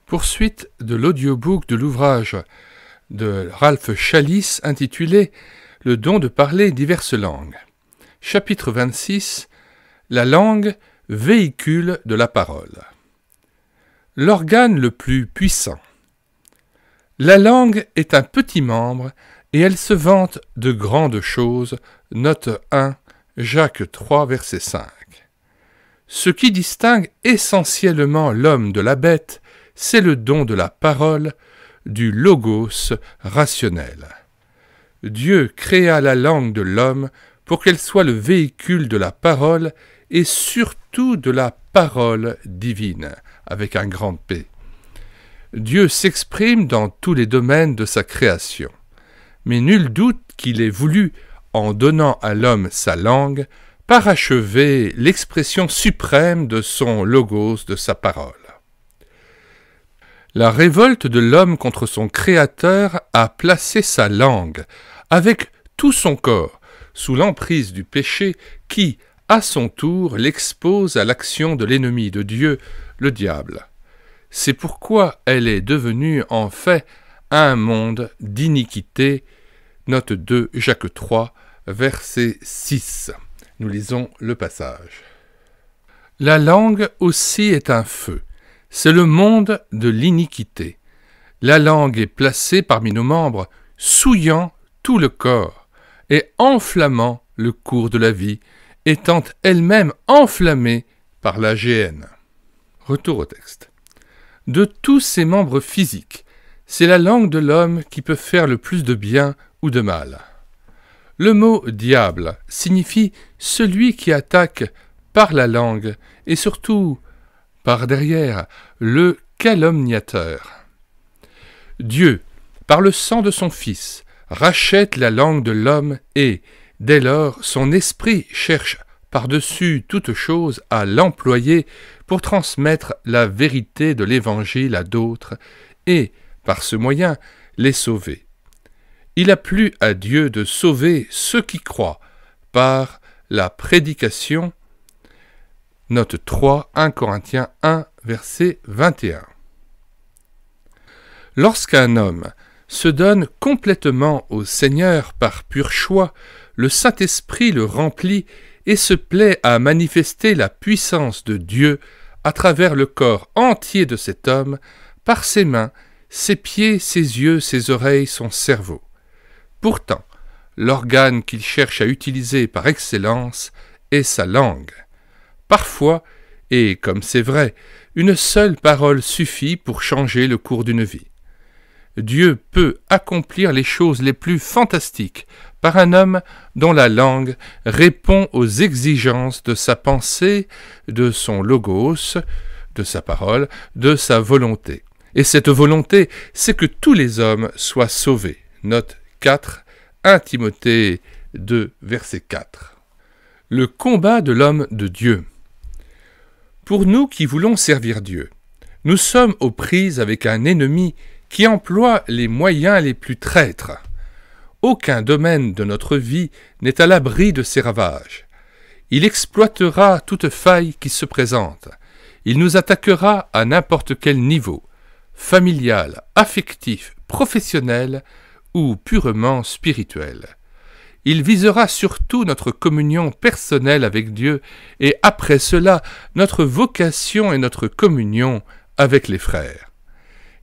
Poursuite de l'audiobook de l'ouvrage de Ralph Challis intitulé « Le don de parler diverses langues ». Chapitre 26 « La langue, véhicule de la parole ». L'organe le plus puissant. La langue est un petit membre et elle se vante de grandes choses. Note 1, Jacques 3, verset 5. Ce qui distingue essentiellement l'homme de la bête, c'est le don de la parole, du logos rationnel. Dieu créa la langue de l'homme pour qu'elle soit le véhicule de la parole et surtout de la parole divine, avec un grand P. Dieu s'exprime dans tous les domaines de sa création, mais nul doute qu'il ait voulu, en donnant à l'homme sa langue, parachever l'expression suprême de son logos, de sa parole. La révolte de l'homme contre son Créateur a placé sa langue, avec tout son corps, sous l'emprise du péché qui, à son tour, l'expose à l'action de l'ennemi de Dieu, le diable. C'est pourquoi elle est devenue en fait un monde d'iniquité. Note 2, Jacques 3, verset 6. Nous lisons le passage. La langue aussi est un feu. C'est le monde de l'iniquité. La langue est placée parmi nos membres, souillant tout le corps et enflammant le cours de la vie, étant elle-même enflammée par la géhenne. Retour au texte. De tous ses membres physiques, c'est la langue de l'homme qui peut faire le plus de bien ou de mal. Le mot « diable » signifie celui qui attaque par la langue et surtout par derrière, le calomniateur. Dieu, par le sang de son Fils, rachète la langue de l'homme et, dès lors, son esprit cherche par-dessus toute chose à l'employer pour transmettre la vérité de l'Évangile à d'autres et, par ce moyen, les sauver. Il a plu à Dieu de sauver ceux qui croient par la prédication. Note 3, 1 Corinthiens 1, verset 21. Lorsqu'un homme se donne complètement au Seigneur par pur choix, le Saint-Esprit le remplit et se plaît à manifester la puissance de Dieu à travers le corps entier de cet homme, par ses mains, ses pieds, ses yeux, ses oreilles, son cerveau. Pourtant, l'organe qu'il cherche à utiliser par excellence est sa langue. Parfois, et comme c'est vrai, une seule parole suffit pour changer le cours d'une vie. Dieu peut accomplir les choses les plus fantastiques par un homme dont la langue répond aux exigences de sa pensée, de son logos, de sa parole, de sa volonté. Et cette volonté, c'est que tous les hommes soient sauvés. Note 4, 1 Timothée 2, verset 4. Le combat de l'homme de Dieu. Pour nous qui voulons servir Dieu, nous sommes aux prises avec un ennemi qui emploie les moyens les plus traîtres. Aucun domaine de notre vie n'est à l'abri de ses ravages. Il exploitera toute faille qui se présente. Il nous attaquera à n'importe quel niveau, familial, affectif, professionnel ou purement spirituel. Il visera surtout notre communion personnelle avec Dieu et après cela notre vocation et notre communion avec les frères.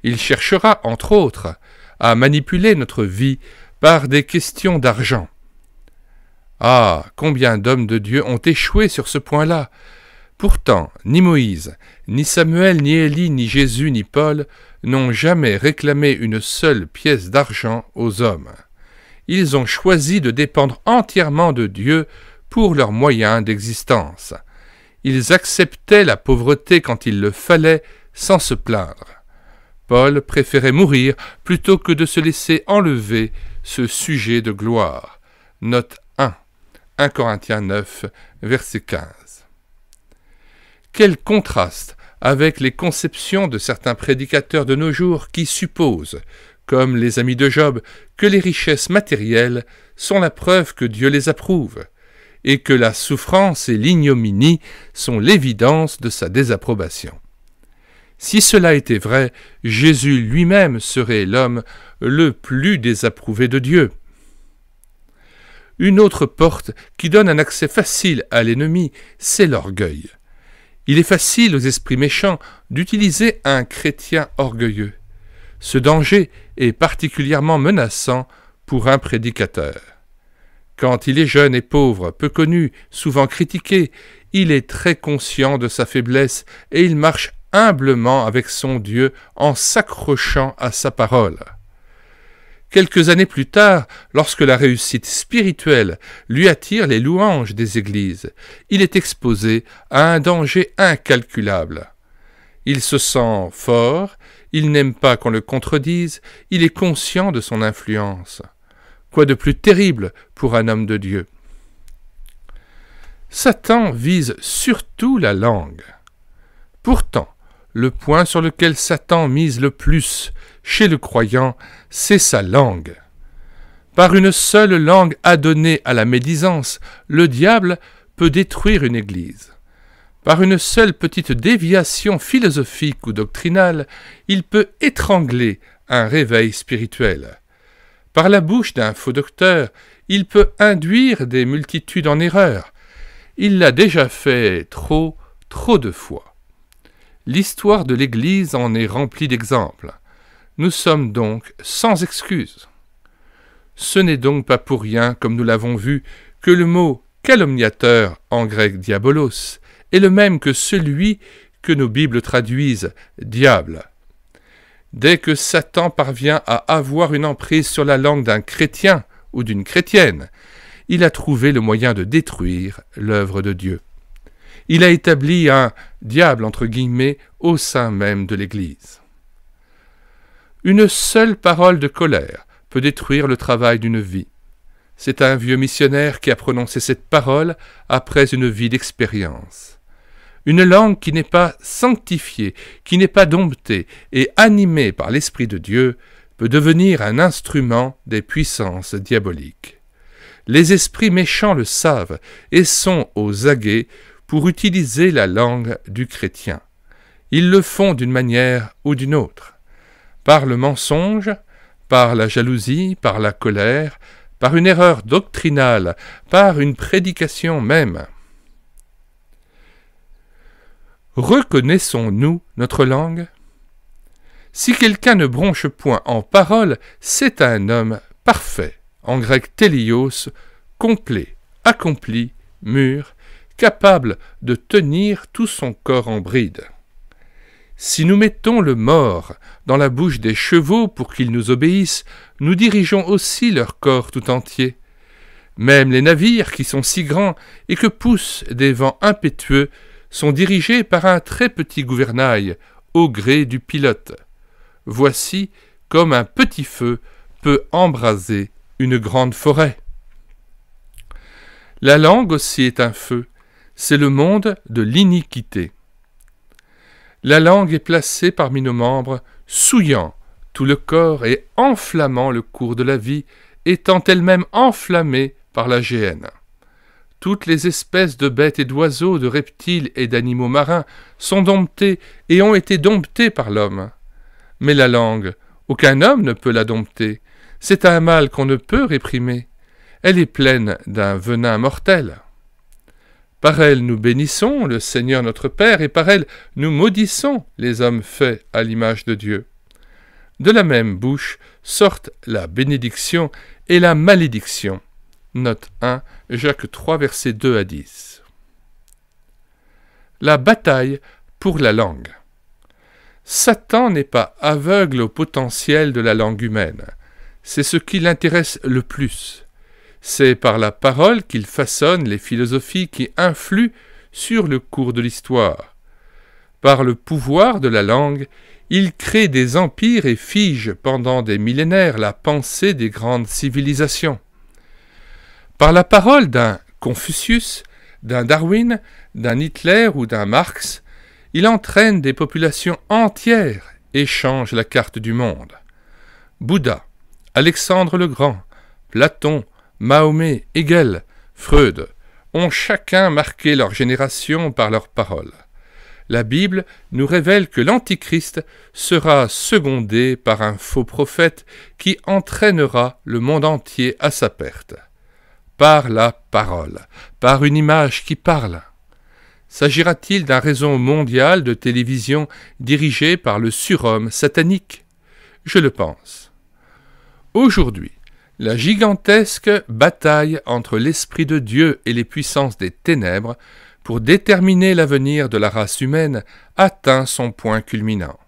Il cherchera, entre autres, à manipuler notre vie par des questions d'argent. Ah, combien d'hommes de Dieu ont échoué sur ce point-là! Pourtant, ni Moïse, ni Samuel, ni Élie, ni Jésus, ni Paul n'ont jamais réclamé une seule pièce d'argent aux hommes. Ils ont choisi de dépendre entièrement de Dieu pour leurs moyens d'existence. Ils acceptaient la pauvreté quand il le fallait, sans se plaindre. Paul préférait mourir plutôt que de se laisser enlever ce sujet de gloire. Note 1 Corinthiens 9, verset 15. Quel contraste avec les conceptions de certains prédicateurs de nos jours qui supposent, comme les amis de Job, que les richesses matérielles sont la preuve que Dieu les approuve, et que la souffrance et l'ignominie sont l'évidence de sa désapprobation. Si cela était vrai, Jésus lui-même serait l'homme le plus désapprouvé de Dieu. Une autre porte qui donne un accès facile à l'ennemi, c'est l'orgueil. Il est facile aux esprits méchants d'utiliser un chrétien orgueilleux. Ce danger est particulièrement menaçant pour un prédicateur. Quand il est jeune et pauvre, peu connu, souvent critiqué, il est très conscient de sa faiblesse et il marche humblement avec son Dieu en s'accrochant à sa parole. Quelques années plus tard, lorsque la réussite spirituelle lui attire les louanges des églises, il est exposé à un danger incalculable. Il se sent fort, il n'aime pas qu'on le contredise, il est conscient de son influence. Quoi de plus terrible pour un homme de Dieu? Satan vise surtout la langue. Pourtant, le point sur lequel Satan mise le plus chez le croyant, c'est sa langue. Par une seule langue adonnée à la médisance, le diable peut détruire une église. Par une seule petite déviation philosophique ou doctrinale, il peut étrangler un réveil spirituel. Par la bouche d'un faux docteur, il peut induire des multitudes en erreur. Il l'a déjà fait trop de fois. L'histoire de l'Église en est remplie d'exemples. Nous sommes donc sans excuse. Ce n'est donc pas pour rien, comme nous l'avons vu, que le mot calomniateur, en grec diabolos, est le même que celui que nos Bibles traduisent diable. Dès que Satan parvient à avoir une emprise sur la langue d'un chrétien ou d'une chrétienne, il a trouvé le moyen de détruire l'œuvre de Dieu. Il a établi un « diable » entre guillemets au sein même de l'Église. Une seule parole de colère peut détruire le travail d'une vie. C'est un vieux missionnaire qui a prononcé cette parole après une vie d'expérience. Une langue qui n'est pas sanctifiée, qui n'est pas domptée et animée par l'Esprit de Dieu peut devenir un instrument des puissances diaboliques. Les esprits méchants le savent et sont aux aguets pour utiliser la langue du chrétien. Ils le font d'une manière ou d'une autre. Par le mensonge, par la jalousie, par la colère, par une erreur doctrinale, par une prédication même. Reconnaissons-nous notre langue? Si quelqu'un ne bronche point en parole, c'est un homme parfait, en grec télios, complet, accompli, mûr, capable de tenir tout son corps en bride. Si nous mettons le mors dans la bouche des chevaux pour qu'ils nous obéissent, nous dirigeons aussi leur corps tout entier. Même les navires qui sont si grands et que poussent des vents impétueux sont dirigés par un très petit gouvernail au gré du pilote. Voici comme un petit feu peut embraser une grande forêt. La langue aussi est un feu, c'est le monde de l'iniquité. La langue est placée parmi nos membres, souillant tout le corps et enflammant le cours de la vie, étant elle-même enflammée par la géhenne. Toutes les espèces de bêtes et d'oiseaux, de reptiles et d'animaux marins sont domptées et ont été domptées par l'homme. Mais la langue, aucun homme ne peut la dompter. C'est un mal qu'on ne peut réprimer. Elle est pleine d'un venin mortel. Par elle nous bénissons le Seigneur notre Père, et par elle nous maudissons les hommes faits à l'image de Dieu. De la même bouche sortent la bénédiction et la malédiction. Note 1, Jacques 3, versets 2 à 10. La bataille pour la langue. Satan n'est pas aveugle au potentiel de la langue humaine. C'est ce qui l'intéresse le plus. C'est par la parole qu'il façonne les philosophies qui influent sur le cours de l'histoire. Par le pouvoir de la langue, il crée des empires et fige pendant des millénaires la pensée des grandes civilisations. Par la parole d'un Confucius, d'un Darwin, d'un Hitler ou d'un Marx, il entraîne des populations entières et change la carte du monde. Bouddha, Alexandre le Grand, Platon, Mahomet, Hegel, Freud ont chacun marqué leur génération par leurs paroles. La Bible nous révèle que l'Antichrist sera secondé par un faux prophète qui entraînera le monde entier à sa perte. Par la parole, par une image qui parle. S'agira-t-il d'un réseau mondial de télévision dirigé par le surhomme satanique? Je le pense. Aujourd'hui, la gigantesque bataille entre l'Esprit de Dieu et les puissances des ténèbres pour déterminer l'avenir de la race humaine atteint son point culminant.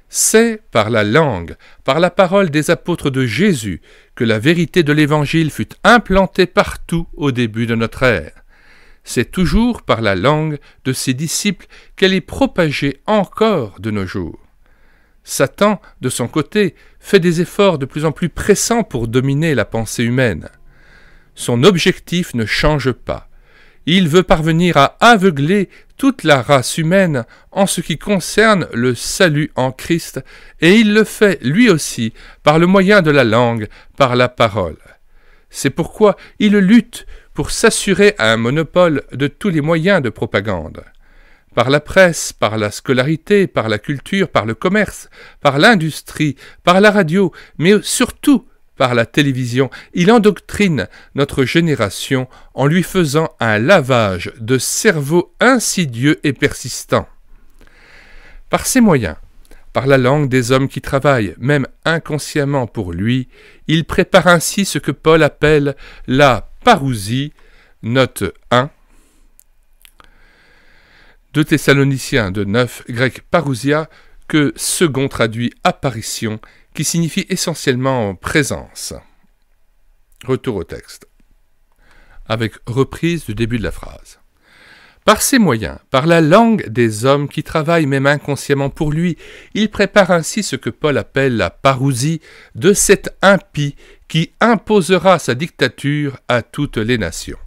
C'est par la langue, par la parole des apôtres de Jésus, que la vérité de l'Évangile fut implantée partout au début de notre ère. C'est toujours par la langue de ses disciples qu'elle est propagée encore de nos jours. Satan, de son côté, fait des efforts de plus en plus pressants pour dominer la pensée humaine. Son objectif ne change pas. Il veut parvenir à aveugler toute la race humaine en ce qui concerne le salut en Christ, et il le fait lui aussi par le moyen de la langue, par la parole. C'est pourquoi il lutte pour s'assurer un monopole de tous les moyens de propagande. Par la presse, par la scolarité, par la culture, par le commerce, par l'industrie, par la radio, mais surtout par la télévision, il endoctrine notre génération en lui faisant un lavage de cerveau insidieux et persistant. Par ces moyens, par la langue des hommes qui travaillent, même inconsciemment pour lui, il prépare ainsi ce que Paul appelle la parousie, note 1, 2 Thessaloniciens de 9, grec parousia, que second traduit apparition, qui signifie essentiellement présence. Retour au texte, avec reprise du début de la phrase. Par ces moyens, par la langue des hommes qui travaillent même inconsciemment pour lui, il prépare ainsi ce que Paul appelle la parousie de cet impie qui imposera sa dictature à toutes les nations.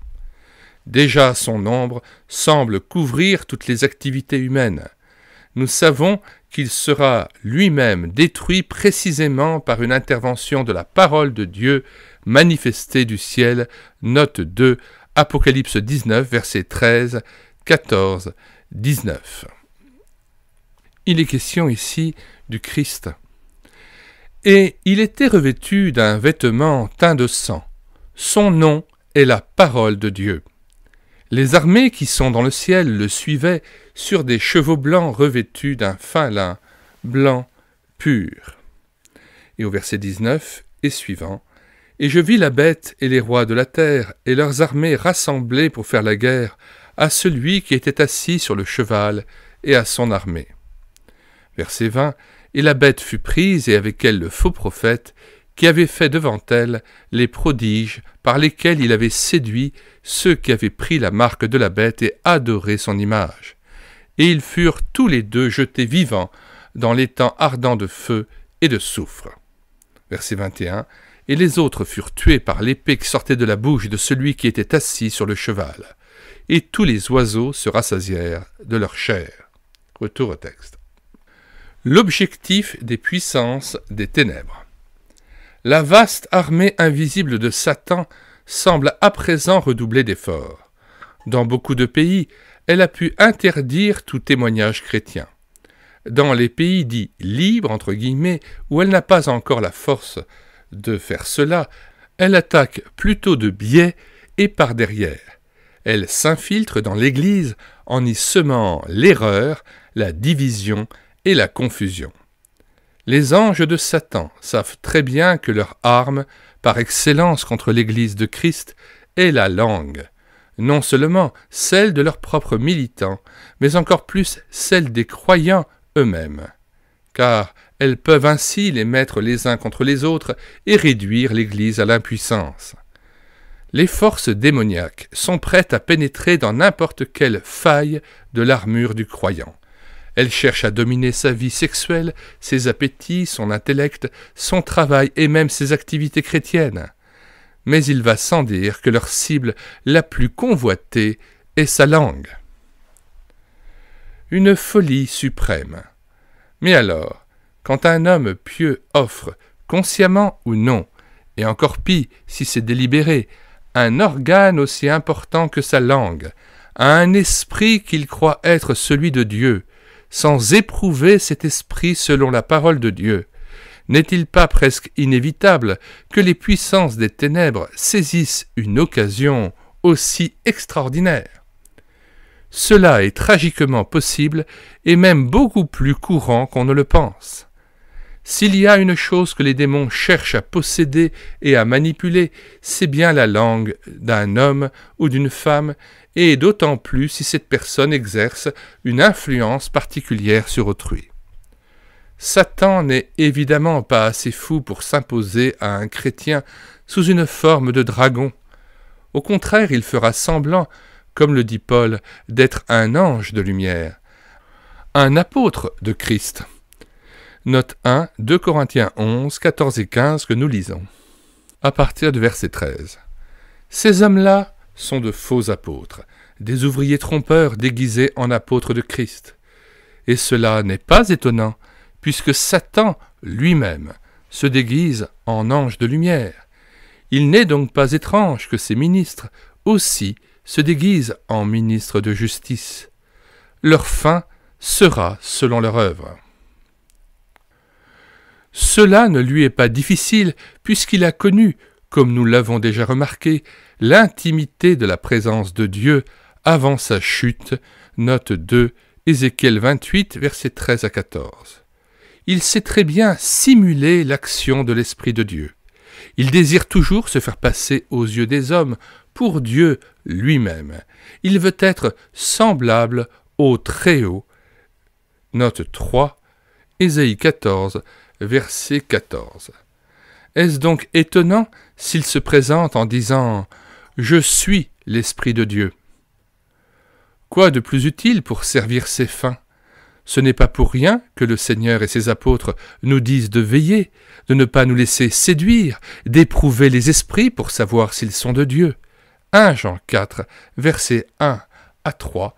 Déjà son nombre semble couvrir toutes les activités humaines. Nous savons qu'il sera lui-même détruit précisément par une intervention de la parole de Dieu manifestée du ciel, note 2, Apocalypse 19, versets 13, 14, 19. Il est question ici du Christ. Et il était revêtu d'un vêtement teint de sang. Son nom est la parole de Dieu. Les armées qui sont dans le ciel le suivaient sur des chevaux blancs revêtus d'un fin lin, blanc pur. Et au verset 19 et suivant, « Et je vis la bête et les rois de la terre et leurs armées rassemblées pour faire la guerre à celui qui était assis sur le cheval et à son armée. » Verset 20, « Et la bête fut prise et avec elle le faux prophète, qui avait fait devant elle les prodiges par lesquels il avait séduit ceux qui avaient pris la marque de la bête et adoré son image. Et ils furent tous les deux jetés vivants dans l'étang ardent de feu et de soufre. » Verset 21, « Et les autres furent tués par l'épée qui sortait de la bouche de celui qui était assis sur le cheval. Et tous les oiseaux se rassasièrent de leur chair. » Retour au texte. L'objectif des puissances des ténèbres. La vaste armée invisible de Satan semble à présent redoubler d'efforts. Dans beaucoup de pays, elle a pu interdire tout témoignage chrétien. Dans les pays dits « libres » entre guillemets, où elle n'a pas encore la force de faire cela, elle attaque plutôt de biais et par derrière. Elle s'infiltre dans l'Église en y semant l'erreur, la division et la confusion. Les anges de Satan savent très bien que leur arme, par excellence contre l'Église de Christ, est la langue, non seulement celle de leurs propres militants, mais encore plus celle des croyants eux-mêmes, car elles peuvent ainsi les mettre les uns contre les autres et réduire l'Église à l'impuissance. Les forces démoniaques sont prêtes à pénétrer dans n'importe quelle faille de l'armure du croyant. Elles cherchent à dominer sa vie sexuelle, ses appétits, son intellect, son travail et même ses activités chrétiennes. Mais il va sans dire que leur cible la plus convoitée est sa langue. Une folie suprême. Mais alors, quand un homme pieux offre, consciemment ou non, et encore pis si c'est délibéré, un organe aussi important que sa langue, à un esprit qu'il croit être celui de Dieu, sans éprouver cet esprit selon la parole de Dieu, n'est-il pas presque inévitable que les puissances des ténèbres saisissent une occasion aussi extraordinaire? Cela est tragiquement possible et même beaucoup plus courant qu'on ne le pense. S'il y a une chose que les démons cherchent à posséder et à manipuler, c'est bien la langue d'un homme ou d'une femme, et d'autant plus si cette personne exerce une influence particulière sur autrui. Satan n'est évidemment pas assez fou pour s'imposer à un chrétien sous une forme de dragon. Au contraire, il fera semblant, comme le dit Paul, d'être un ange de lumière, un apôtre de Christ. Note 1, 2 Corinthiens 11, 14 et 15 que nous lisons. À partir du verset 13. Ces hommes-là sont de faux apôtres, des ouvriers trompeurs déguisés en apôtres de Christ. Et cela n'est pas étonnant, puisque Satan lui-même se déguise en ange de lumière. Il n'est donc pas étrange que ses ministres aussi se déguisent en ministres de justice. Leur fin sera selon leur œuvre. Cela ne lui est pas difficile, puisqu'il a connu, comme nous l'avons déjà remarqué, l'intimité de la présence de Dieu avant sa chute, note 2, Ézéchiel 28, versets 13 à 14. Il sait très bien simuler l'action de l'Esprit de Dieu. Il désire toujours se faire passer aux yeux des hommes pour Dieu lui-même. Il veut être semblable au Très-Haut. Note 3, Ésaïe 14, verset 14. Est-ce donc étonnant s'il se présente en disant « Je suis l'Esprit de Dieu ». Quoi de plus utile pour servir ses fins? Ce n'est pas pour rien que le Seigneur et ses apôtres nous disent de veiller, de ne pas nous laisser séduire, d'éprouver les esprits pour savoir s'ils sont de Dieu. 1 Jean 4, versets 1 à 3,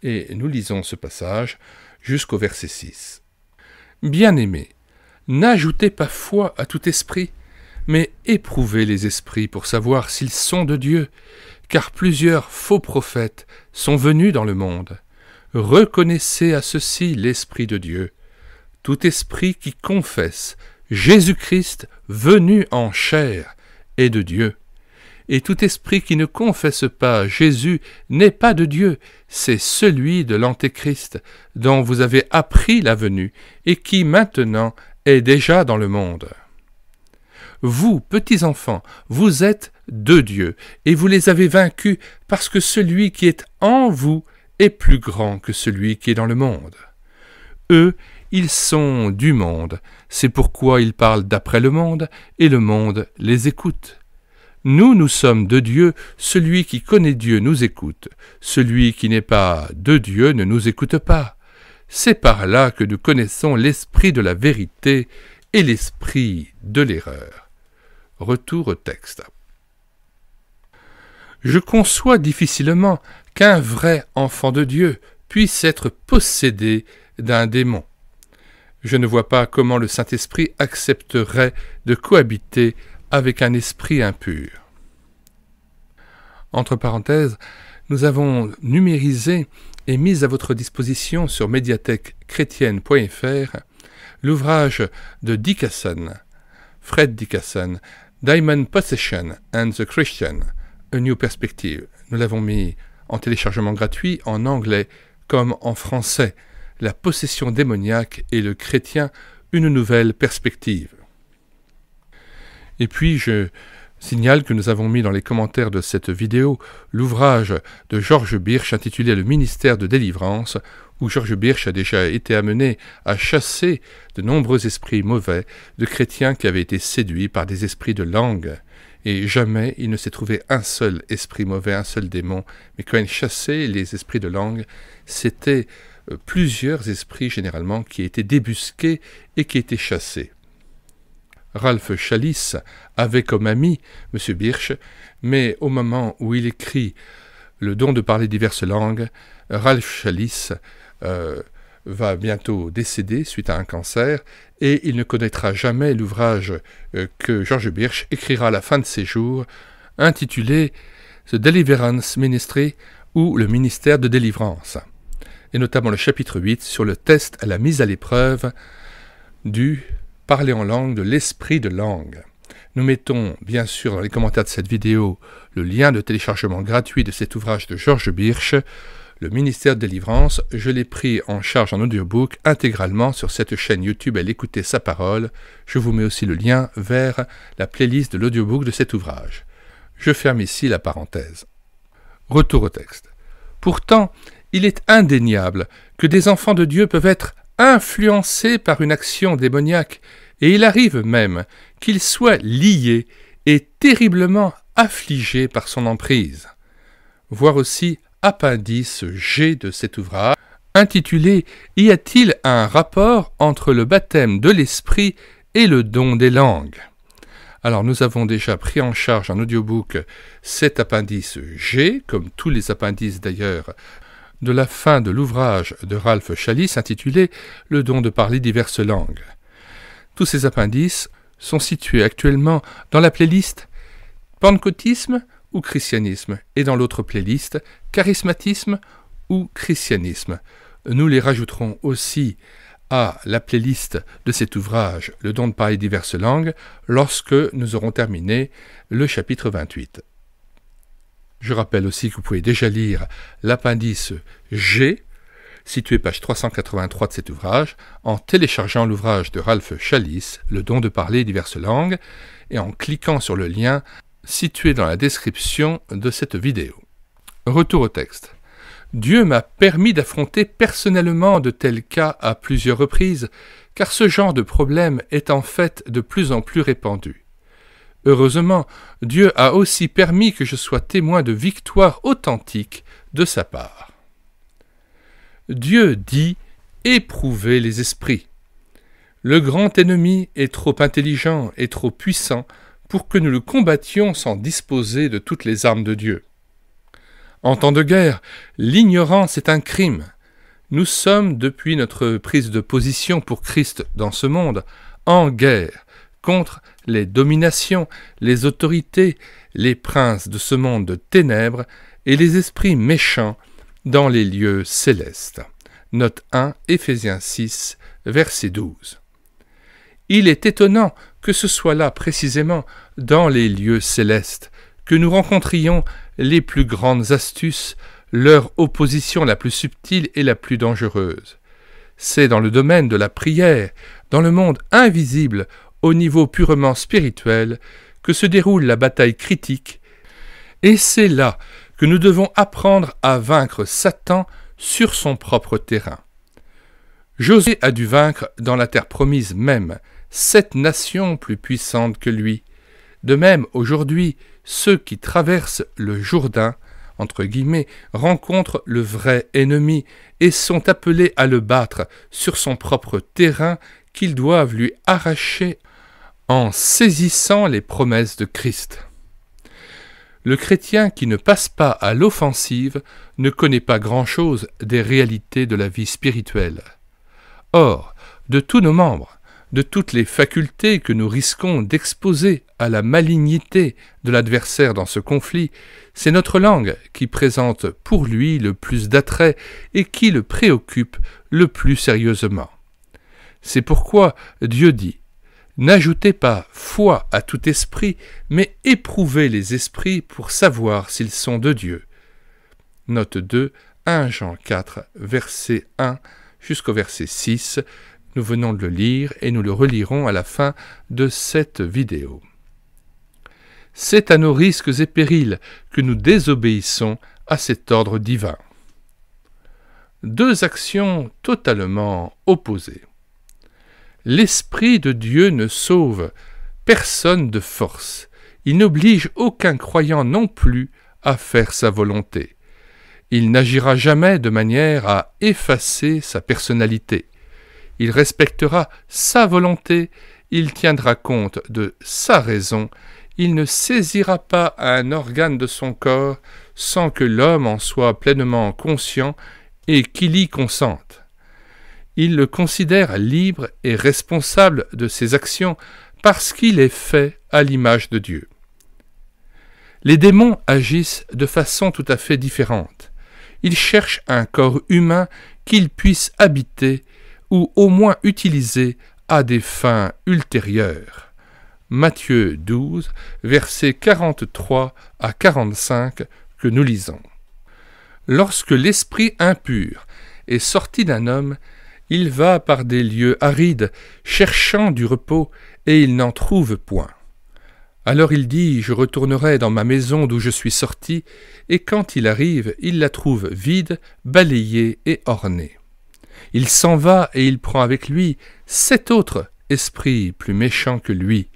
et nous lisons ce passage jusqu'au verset 6. Bien-aimés, n'ajoutez pas foi à tout esprit, mais éprouvez les esprits pour savoir s'ils sont de Dieu, car plusieurs faux prophètes sont venus dans le monde. Reconnaissez à ceci l'Esprit de Dieu. Tout esprit qui confesse Jésus-Christ venu en chair est de Dieu. Et tout esprit qui ne confesse pas Jésus n'est pas de Dieu, c'est celui de l'Antéchrist, dont vous avez appris la venue, et qui maintenant est déjà dans le monde. Vous, petits enfants, vous êtes de Dieu, et vous les avez vaincus, parce que celui qui est en vous est plus grand que celui qui est dans le monde. Eux, ils sont du monde, c'est pourquoi ils parlent d'après le monde, et le monde les écoute. Nous sommes de Dieu, celui qui connaît Dieu nous écoute, celui qui n'est pas de Dieu ne nous écoute pas. C'est par là que nous connaissons l'esprit de la vérité et l'esprit de l'erreur. Retour au texte. Je conçois difficilement qu'un vrai enfant de Dieu puisse être possédé d'un démon. Je ne vois pas comment le Saint-Esprit accepterait de cohabiter avec un esprit impur. Entre parenthèses, nous avons numérisé et mis à votre disposition sur médiathèquechrétienne.fr l'ouvrage de Dickason, Fred Dickason, Demon Possession and the Christian, A New Perspective. Nous l'avons mis en téléchargement gratuit en anglais comme en français, La possession démoniaque et le chrétien, une nouvelle perspective. Et puis je signale que nous avons mis dans les commentaires de cette vidéo l'ouvrage de George Birch intitulé Le ministère de délivrance, où George Birch a déjà été amené à chasser de nombreux esprits mauvais de chrétiens qui avaient été séduits par des esprits de langue. Et jamais il ne s'est trouvé un seul esprit mauvais, un seul démon, mais quand il chassait les esprits de langue, c'était plusieurs esprits généralement qui étaient débusqués et qui étaient chassés. Ralph Chalice avait comme ami M. Birch, mais au moment où il écrit Le don de parler diverses langues, Ralph Chalice va bientôt décéder suite à un cancer, et il ne connaîtra jamais l'ouvrage que George Birch écrira à la fin de ses jours, intitulé The Deliverance Ministry ou le ministère de délivrance, et notamment le chapitre 8 sur le test à la mise à l'épreuve du parler en langue, de l'esprit de langue. Nous mettons bien sûr dans les commentaires de cette vidéo le lien de téléchargement gratuit de cet ouvrage de Georges Birch, le ministère de délivrance. Je l'ai pris en charge en audiobook intégralement sur cette chaîne YouTube Elle écoutait sa parole. Je vous mets aussi le lien vers la playlist de l'audiobook de cet ouvrage. Je ferme ici la parenthèse. Retour au texte. Pourtant, il est indéniable que des enfants de Dieu peuvent être influencés par une action démoniaque, et il arrive même qu'ils soient liés et terriblement affligés par son emprise. Voir aussi appendice G de cet ouvrage, intitulé « Y a-t-il un rapport entre le baptême de l'esprit et le don des langues ?» Alors nous avons déjà pris en charge en audiobook cet appendice G, comme tous les appendices d'ailleurs, de la fin de l'ouvrage de Ralph Challis intitulé « Le don de parler diverses langues ». Tous ces appendices sont situés actuellement dans la playlist « Pentecôtisme » ou « Christianisme » et dans l'autre playlist « Charismatisme » ou « Christianisme ». Nous les rajouterons aussi à la playlist de cet ouvrage « Le don de parler diverses langues » lorsque nous aurons terminé le chapitre 28. Je rappelle aussi que vous pouvez déjà lire l'appendice G, situé page 383 de cet ouvrage, en téléchargeant l'ouvrage de Ralph Challis, Le don de parler diverses langues, et en cliquant sur le lien situé dans la description de cette vidéo. Retour au texte. Dieu m'a permis d'affronter personnellement de tels cas à plusieurs reprises, car ce genre de problème est en fait de plus en plus répandu. Heureusement, Dieu a aussi permis que je sois témoin de victoires authentiques de sa part. Dieu dit « éprouvez les esprits ». Le grand ennemi est trop intelligent et trop puissant pour que nous le combattions sans disposer de toutes les armes de Dieu. En temps de guerre, l'ignorance est un crime. Nous sommes, depuis notre prise de position pour Christ dans ce monde, en guerre contre les dominations, les autorités, les princes de ce monde de ténèbres et les esprits méchants dans les lieux célestes. Note 1, Éphésiens 6, verset 12. Il est étonnant que ce soit là précisément, dans les lieux célestes, que nous rencontrions les plus grandes astuces, leur opposition la plus subtile et la plus dangereuse. C'est dans le domaine de la prière, dans le monde invisible, au niveau purement spirituel, que se déroule la bataille critique, et c'est là que nous devons apprendre à vaincre Satan sur son propre terrain. Josué a dû vaincre dans la terre promise même 7 nations plus puissantes que lui. De même, aujourd'hui, ceux qui traversent le Jourdain, entre guillemets, rencontrent le vrai ennemi et sont appelés à le battre sur son propre terrain qu'ils doivent lui arracher en saisissant les promesses de Christ. Le chrétien qui ne passe pas à l'offensive ne connaît pas grand-chose des réalités de la vie spirituelle. Or, de tous nos membres, de toutes les facultés que nous risquons d'exposer à la malignité de l'adversaire dans ce conflit, c'est notre langue qui présente pour lui le plus d'attrait et qui le préoccupe le plus sérieusement. C'est pourquoi Dieu dit « N'ajoutez pas foi à tout esprit, mais éprouvez les esprits pour savoir s'ils sont de Dieu. » Note 2, 1 Jean 4, verset 1 jusqu'au verset 6. Nous venons de le lire et nous le relirons à la fin de cette vidéo. C'est à nos risques et périls que nous désobéissons à cet ordre divin. 2 actions totalement opposées. L'Esprit de Dieu ne sauve personne de force. Il n'oblige aucun croyant non plus à faire sa volonté. Il n'agira jamais de manière à effacer sa personnalité. Il respectera sa volonté, il tiendra compte de sa raison, il ne saisira pas un organe de son corps sans que l'homme en soit pleinement conscient et qu'il y consente. Il le considère libre et responsable de ses actions parce qu'il est fait à l'image de Dieu. Les démons agissent de façon tout à fait différente. ils cherchent un corps humain qu'ils puissent habiter ou au moins utiliser à des fins ultérieures. Matthieu 12, versets 43 à 45 que nous lisons. Lorsque l'esprit impur est sorti d'un homme, il va par des lieux arides, cherchant du repos, et il n'en trouve point. Alors il dit, je retournerai dans ma maison d'où je suis sorti, et quand il arrive, il la trouve vide, balayée et ornée. Il s'en va et il prend avec lui 7 autres esprits plus méchants que lui.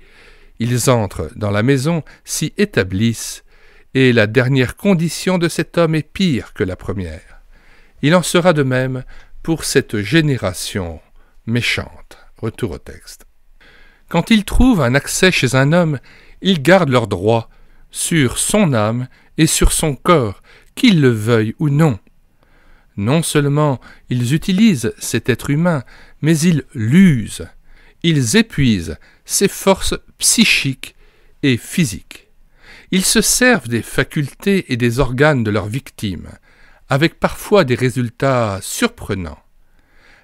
Ils entrent dans la maison, s'y établissent, et la dernière condition de cet homme est pire que la première. Il en sera de même pour cette génération méchante. Retour au texte. Quand ils trouvent un accès chez un homme, ils gardent leurs droits sur son âme et sur son corps, qu'ils le veuillent ou non. Non seulement ils utilisent cet être humain, mais ils l'usent. Ils épuisent ses forces psychiques et physiques. Ils se servent des facultés et des organes de leur victime, avec parfois des résultats surprenants.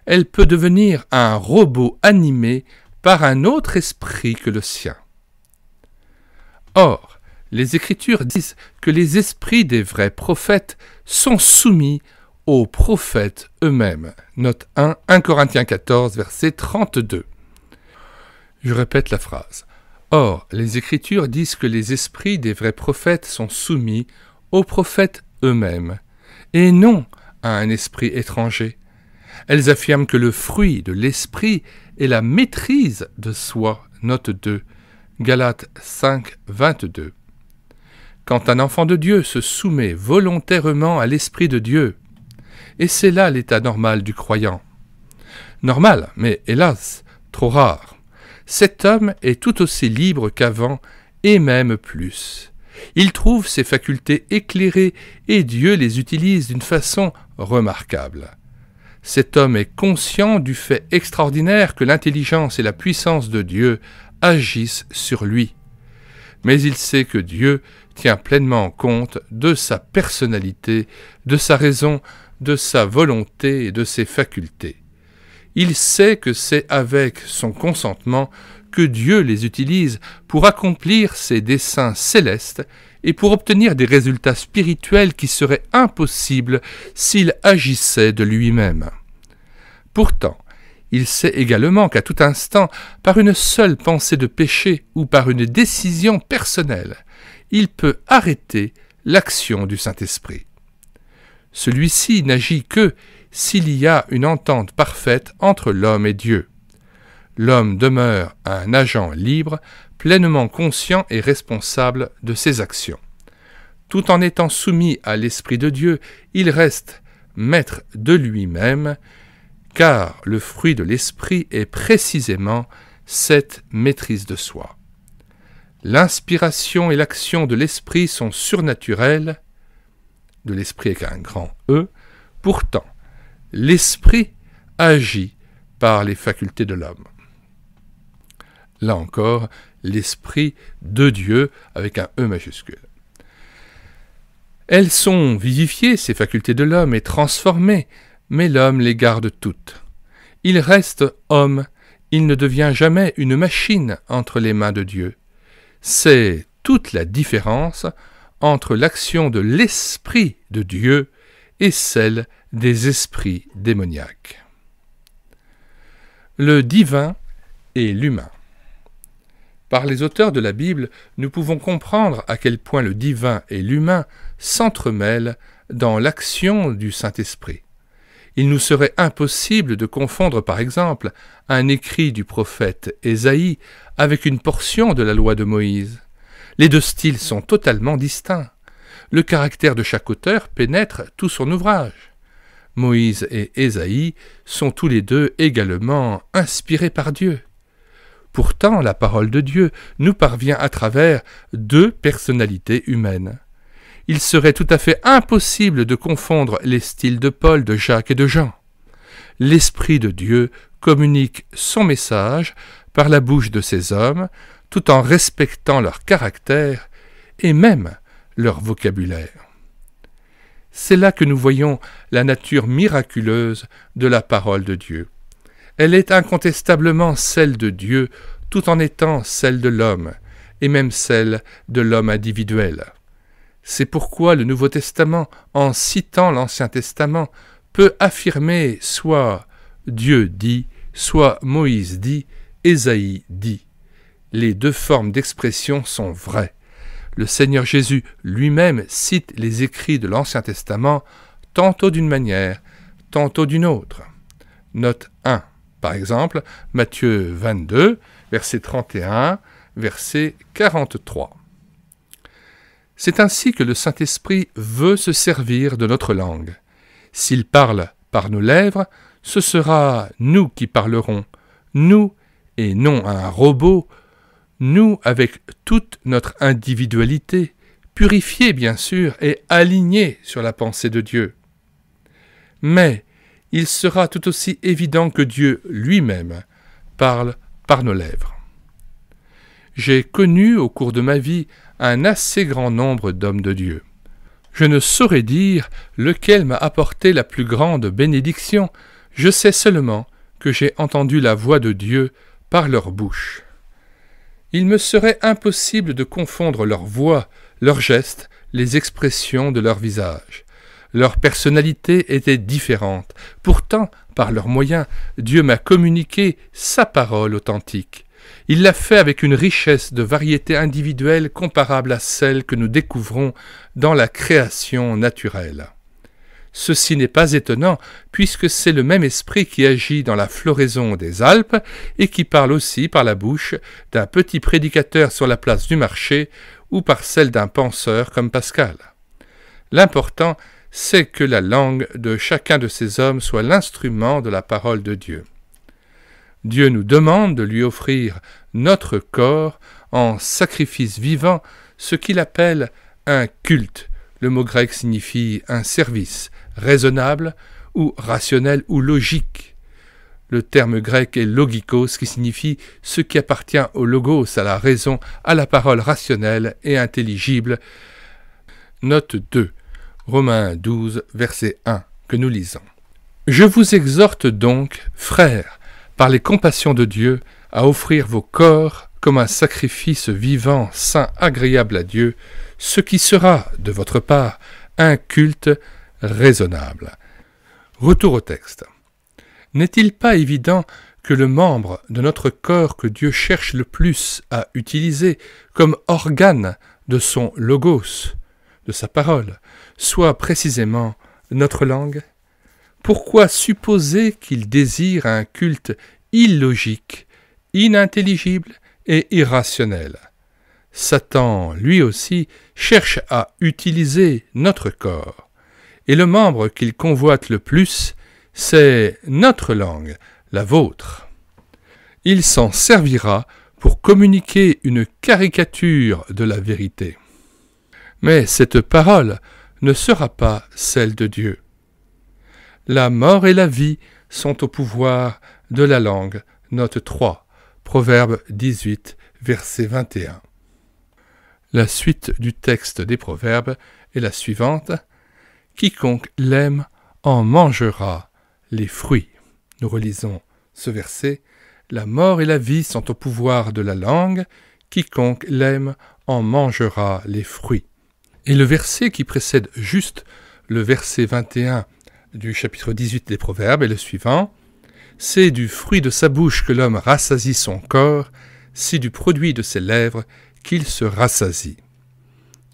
Elle peut devenir un robot animé par un autre esprit que le sien. Or, les Écritures disent que les esprits des vrais prophètes sont soumis aux prophètes eux-mêmes. Note 1 Corinthiens 14, verset 32. Je répète la phrase. Or, les Écritures disent que les esprits des vrais prophètes sont soumis aux prophètes eux-mêmes, et non à un esprit étranger. Elles affirment que le fruit de l'esprit est la maîtrise de soi. Note 2. Galates 5, 22. Quand un enfant de Dieu se soumet volontairement à l'Esprit de Dieu, et c'est là l'état normal du croyant. Normal, mais hélas, trop rare. Cet homme est tout aussi libre qu'avant, et même plus. Il trouve ses facultés éclairées, et Dieu les utilise d'une façon remarquable. Cet homme est conscient du fait extraordinaire que l'intelligence et la puissance de Dieu agissent sur lui. Mais il sait que Dieu tient pleinement compte de sa personnalité, de sa raison, de sa volonté et de ses facultés. Il sait que c'est avec son consentement que Dieu les utilise pour accomplir ses desseins célestes et pour obtenir des résultats spirituels qui seraient impossibles s'il agissait de lui-même. Pourtant, il sait également qu'à tout instant, par une seule pensée de péché ou par une décision personnelle, il peut arrêter l'action du Saint-Esprit. Celui-ci n'agit que s'il y a une entente parfaite entre l'homme et Dieu. L'homme demeure un agent libre, pleinement conscient et responsable de ses actions. Tout en étant soumis à l'Esprit de Dieu, il reste maître de lui-même, car le fruit de l'Esprit est précisément cette maîtrise de soi. L'inspiration et l'action de l'Esprit sont surnaturelles, de l'Esprit avec un grand E, pourtant, l'Esprit agit par les facultés de l'homme. Là encore, l'Esprit de Dieu avec un E majuscule. Elles sont vivifiées, ces facultés de l'homme, et transformées, mais l'homme les garde toutes. Il reste homme, il ne devient jamais une machine entre les mains de Dieu. C'est toute la différence entre l'action de l'Esprit de Dieu et celle des esprits démoniaques. Le divin et l'humain. Par les auteurs de la Bible, nous pouvons comprendre à quel point le divin et l'humain s'entremêlent dans l'action du Saint-Esprit. Il nous serait impossible de confondre, par exemple, un écrit du prophète Ésaïe avec une portion de la loi de Moïse. Les deux styles sont totalement distincts. Le caractère de chaque auteur pénètre tout son ouvrage. Moïse et Ésaïe sont tous les deux également inspirés par Dieu. Pourtant, la parole de Dieu nous parvient à travers deux personnalités humaines. Il serait tout à fait impossible de confondre les styles de Paul, de Jacques et de Jean. L'Esprit de Dieu communique son message par la bouche de ces hommes, tout en respectant leur caractère et même leur vocabulaire. C'est là que nous voyons la nature miraculeuse de la parole de Dieu. Elle est incontestablement celle de Dieu, tout en étant celle de l'homme, et même celle de l'homme individuel. C'est pourquoi le Nouveau Testament, en citant l'Ancien Testament, peut affirmer soit Dieu dit, soit Moïse dit, Ésaïe dit. Les deux formes d'expression sont vraies. Le Seigneur Jésus lui-même cite les écrits de l'Ancien Testament tantôt d'une manière, tantôt d'une autre. Note 1. Par exemple, Matthieu 22, verset 31, verset 43. C'est ainsi que le Saint-Esprit veut se servir de notre langue. S'il parle par nos lèvres, ce sera nous qui parlerons, nous et non un robot, nous avec toute notre individualité, purifiée bien sûr et alignée sur la pensée de Dieu. Mais il sera tout aussi évident que Dieu lui-même parle par nos lèvres. J'ai connu au cours de ma vie un assez grand nombre d'hommes de Dieu. Je ne saurais dire lequel m'a apporté la plus grande bénédiction, je sais seulement que j'ai entendu la voix de Dieu par leur bouche. Il me serait impossible de confondre leur voix, leurs gestes, les expressions de leur visage. Leur personnalité était différente. Pourtant, par leurs moyens, Dieu m'a communiqué sa parole authentique. Il l'a fait avec une richesse de variété individuelle comparable à celle que nous découvrons dans la création naturelle. Ceci n'est pas étonnant, puisque c'est le même esprit qui agit dans la floraison des Alpes et qui parle aussi par la bouche d'un petit prédicateur sur la place du marché ou par celle d'un penseur comme Pascal. L'important, c'est que la langue de chacun de ces hommes soit l'instrument de la parole de Dieu. Dieu nous demande de lui offrir notre corps en sacrifice vivant, ce qu'il appelle un culte. Le mot grec signifie un service, raisonnable ou rationnel ou logique. Le terme grec est logikos, qui signifie ce qui appartient au logos, à la raison, à la parole rationnelle et intelligible. Note 2, Romains 12, verset 1, que nous lisons. « Je vous exhorte donc, frères, par les compassions de Dieu, à offrir vos corps comme un sacrifice vivant, saint, agréable à Dieu, ce qui sera, de votre part, un culte raisonnable. » Retour au texte. N'est-il pas évident que le membre de notre corps que Dieu cherche le plus à utiliser comme organe de son logos, de sa parole, soit précisément notre langue? Pourquoi supposer qu'il désire un culte illogique, inintelligible et irrationnel? Satan, lui aussi, cherche à utiliser notre corps, et le membre qu'il convoite le plus, c'est notre langue, la vôtre. Il s'en servira pour communiquer une caricature de la vérité. Mais cette parole ne sera pas celle de Dieu. La mort et la vie sont au pouvoir de la langue. Note 3, Proverbe 18, verset 21. La suite du texte des Proverbes est la suivante. « Quiconque l'aime en mangera les fruits. » Nous relisons ce verset. « La mort et la vie sont au pouvoir de la langue. Quiconque l'aime en mangera les fruits. » Et le verset qui précède juste le verset 21 du chapitre 18 des Proverbes est le suivant. « C'est du fruit de sa bouche que l'homme rassasie son corps, c'est du produit de ses lèvres qu'il se rassasie. »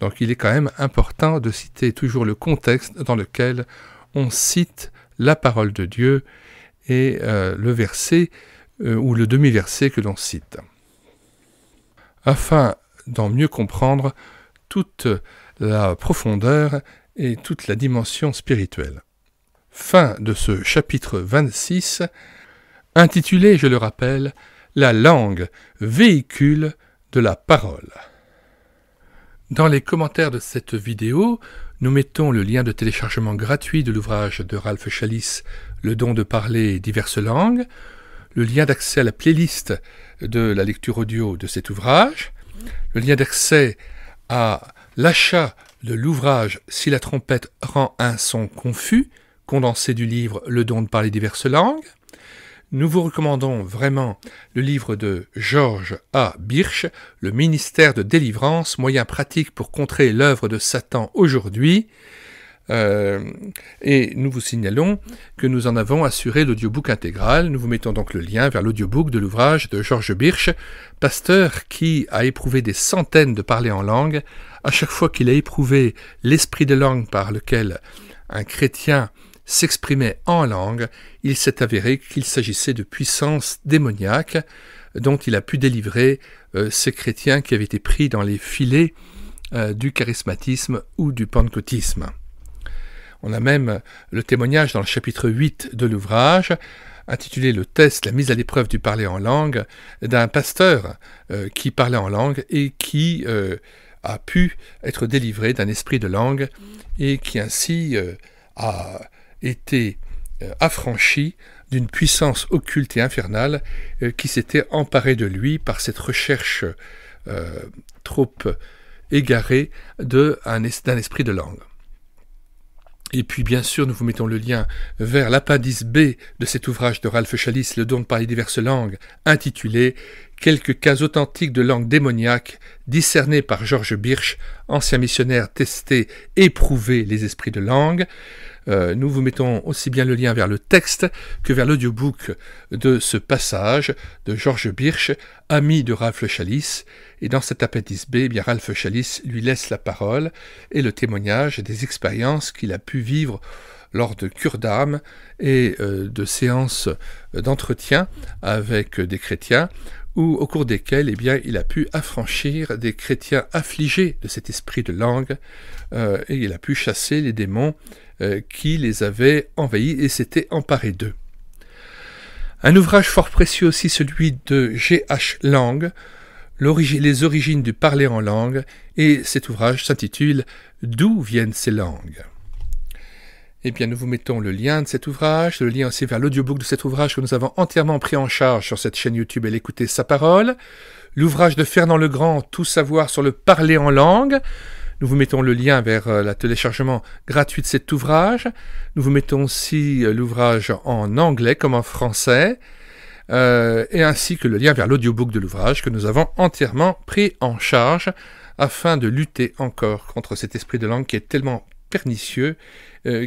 Donc il est quand même important de citer toujours le contexte dans lequel on cite la parole de Dieu et le verset ou le demi-verset que l'on cite. Afin d'en mieux comprendre toute la profondeur et toute la dimension spirituelle. Fin de ce chapitre 26, intitulé, je le rappelle, « La langue, véhicule de la parole ». Dans les commentaires de cette vidéo, nous mettons le lien de téléchargement gratuit de l'ouvrage de Ralph Challis, Le don de parler diverses langues, le lien d'accès à la playlist de la lecture audio de cet ouvrage, le lien d'accès à l'achat de l'ouvrage « Si la trompette rend un son confus », condensé du livre « Le don de parler diverses langues ». Nous vous recommandons vraiment le livre de George A. Birch, « Le ministère de délivrance, moyen pratique pour contrer l'œuvre de Satan aujourd'hui ». Et nous vous signalons que nous en avons assuré l'audiobook intégral. Nous vous mettons donc le lien vers l'audiobook de l'ouvrage de George Birch, pasteur qui a éprouvé des centaines de parlers en langue. À chaque fois qu'il a éprouvé l'esprit de langue par lequel un chrétien s'exprimait en langue, il s'est avéré qu'il s'agissait de puissances démoniaques dont il a pu délivrer ces chrétiens qui avaient été pris dans les filets du charismatisme ou du pentecôtisme. On a même le témoignage dans le chapitre 8 de l'ouvrage, intitulé « Le test, la mise à l'épreuve du parler en langue », d'un pasteur qui parlait en langue et qui a pu être délivré d'un esprit de langue et qui ainsi a été affranchi d'une puissance occulte et infernale qui s'était emparée de lui par cette recherche trop égarée d'un esprit de langue. Et puis bien sûr, nous vous mettons le lien vers l'appendice B de cet ouvrage de Ralph Chalice, Le don de parler diverses langues, intitulé « Quelques cas authentiques de langue démoniaque discernés par George Birch, ancien missionnaire testé, éprouvé les esprits de langue ». Nous vous mettons aussi bien le lien vers le texte que vers l'audiobook de ce passage de George Birch, ami de Ralph Chalice. Et dans cet appendice B, bien Ralph Chalice lui laisse la parole et le témoignage des expériences qu'il a pu vivre lors de cures d'âme et de séances d'entretien avec des chrétiens, au cours desquels il a pu affranchir des chrétiens affligés de cet esprit de langue et il a pu chasser les démons qui les avaient envahis et s'étaient emparés d'eux. Un ouvrage fort précieux aussi, celui de G.H. Lang, Les origines du parler en langue, et cet ouvrage s'intitule « D'où viennent ces langues ?» Eh bien, nous vous mettons le lien de cet ouvrage, le lien aussi vers l'audiobook de cet ouvrage que nous avons entièrement pris en charge sur cette chaîne YouTube et l'écouter sa parole, l'ouvrage de Fernand Legrand, Tout savoir sur le parler en langue. Nous vous mettons le lien vers le téléchargement gratuit de cet ouvrage. Nous vous mettons aussi l'ouvrage en anglais comme en français, et ainsi que le lien vers l'audiobook de l'ouvrage que nous avons entièrement pris en charge afin de lutter encore contre cet esprit de langue qui est tellement pernicieux,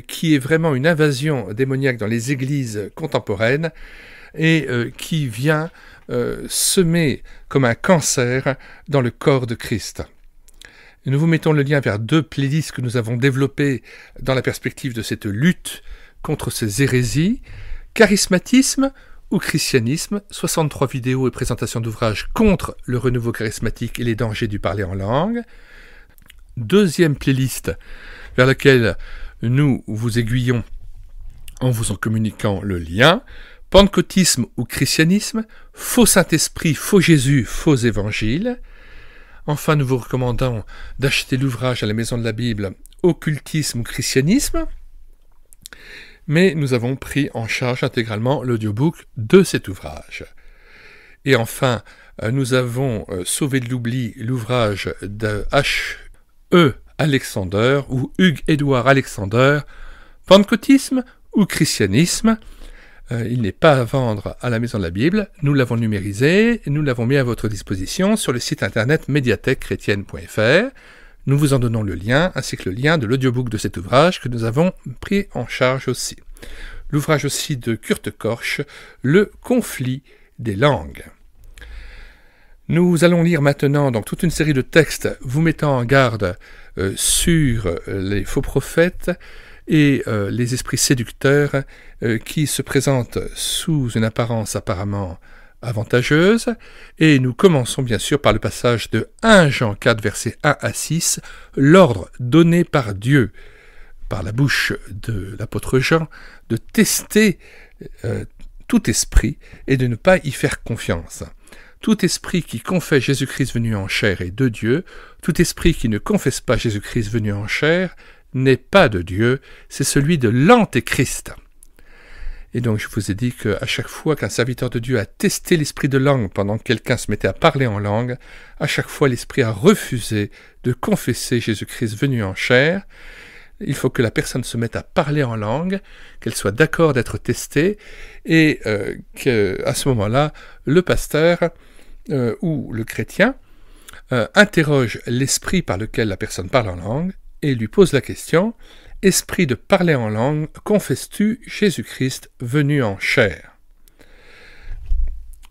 qui est vraiment une invasion démoniaque dans les églises contemporaines et qui vient semer comme un cancer dans le corps de Christ. Nous vous mettons le lien vers 2 playlists que nous avons développées dans la perspective de cette lutte contre ces hérésies, charismatisme ou christianisme, 63 vidéos et présentations d'ouvrages contre le renouveau charismatique et les dangers du parler en langue. 2e playlist vers laquelle nous vous aiguillons en vous en communiquant le lien, pentecôtisme ou christianisme, faux Saint-Esprit, faux Jésus, faux évangile. Enfin, nous vous recommandons d'acheter l'ouvrage à la Maison de la Bible « Occultisme ou christianisme », mais nous avons pris en charge intégralement l'audiobook de cet ouvrage. Et enfin, nous avons sauvé de l'oubli l'ouvrage de H.E. Alexander ou Hugues-Édouard Alexander, « Pentecôtisme ou christianisme ». Il n'est pas à vendre à la Maison de la Bible, nous l'avons numérisé, nous l'avons mis à votre disposition sur le site internet médiathèquechrétienne.fr. Nous vous en donnons le lien, ainsi que le lien de l'audiobook de cet ouvrage que nous avons pris en charge aussi. L'ouvrage aussi de Kurt Korsch, Le conflit des langues. Nous allons lire maintenant donc toute une série de textes vous mettant en garde sur les faux prophètes et les esprits séducteurs qui se présentent sous une apparence apparemment avantageuse. Et nous commençons bien sûr par le passage de 1 Jean 4, versets 1 à 6, l'ordre donné par Dieu, par la bouche de l'apôtre Jean, de tester tout esprit et de ne pas y faire confiance. Tout esprit qui confesse Jésus-Christ venu en chair est de Dieu, tout esprit qui ne confesse pas Jésus-Christ venu en chair n'est pas de Dieu, c'est celui de l'Antéchrist. Et donc je vous ai dit qu'à chaque fois qu'un serviteur de Dieu a testé l'esprit de langue pendant que quelqu'un se mettait à parler en langue, à chaque fois l'esprit a refusé de confesser Jésus-Christ venu en chair. Il faut que la personne se mette à parler en langue, qu'elle soit d'accord d'être testée, et qu'à ce moment-là, le pasteur ou le chrétien interroge l'esprit par lequel la personne parle en langue et lui pose la question « Esprit de parler en langue, confesses-tu Jésus-Christ venu en chair ?»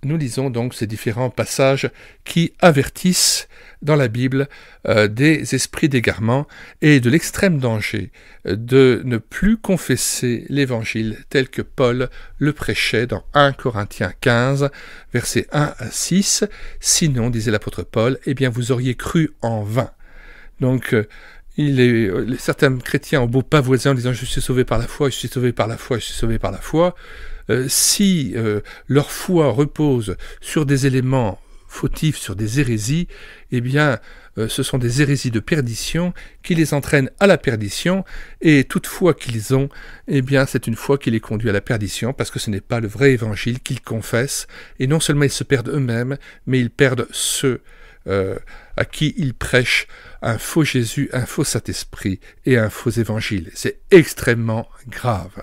Nous lisons donc ces différents passages qui avertissent dans la Bible des esprits d'égarement et de l'extrême danger de ne plus confesser l'Évangile tel que Paul le prêchait dans 1 Corinthiens 15, versets 1 à 6. « Sinon, disait l'apôtre Paul, eh bien vous auriez cru en vain. » Donc, certains chrétiens ont beau pavoiser en disant « je suis sauvé par la foi, je suis sauvé par la foi, je suis sauvé par la foi », si leur foi repose sur des éléments fautifs, sur des hérésies, eh bien, ce sont des hérésies de perdition qui les entraînent à la perdition, et toute foi qu'ils ont, eh bien, c'est une foi qui les conduit à la perdition, parce que ce n'est pas le vrai évangile qu'ils confessent, et non seulement ils se perdent eux-mêmes, mais ils perdent ceux à qui ils prêchent un faux Jésus, un faux Saint-Esprit et un faux évangile. C'est extrêmement grave.